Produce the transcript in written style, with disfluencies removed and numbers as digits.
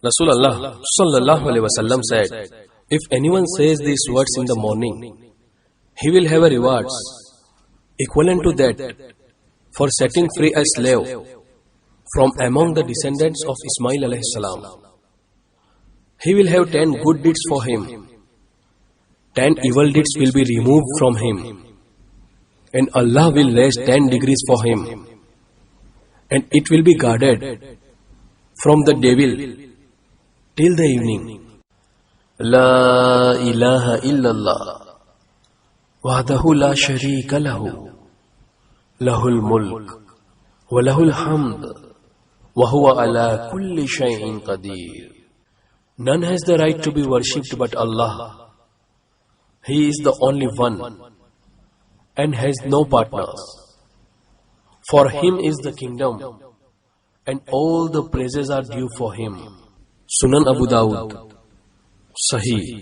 Rasulullah sallallahu alaihi wasallam said, if anyone says these words in the morning, he will have a rewards equivalent to that for setting free a slave from among the descendants of Ismail alayhi salam. He will have 10 good deeds for him. 10 evil deeds will be removed from him. And Allah will raise 10 degrees for him. And it will be guarded from the devil till the evening. La ilaha illallah. Wahdahu la sharika lahu. Lahul mulk. Wa lahul hamd. Wa huwa ala kulli shay'in qadir. None has the right to be worshipped but Allah. He is the only one and has no partners. For Him is the kingdom and all the praises are due for Him. Sunan Abu Dawud, Sahih.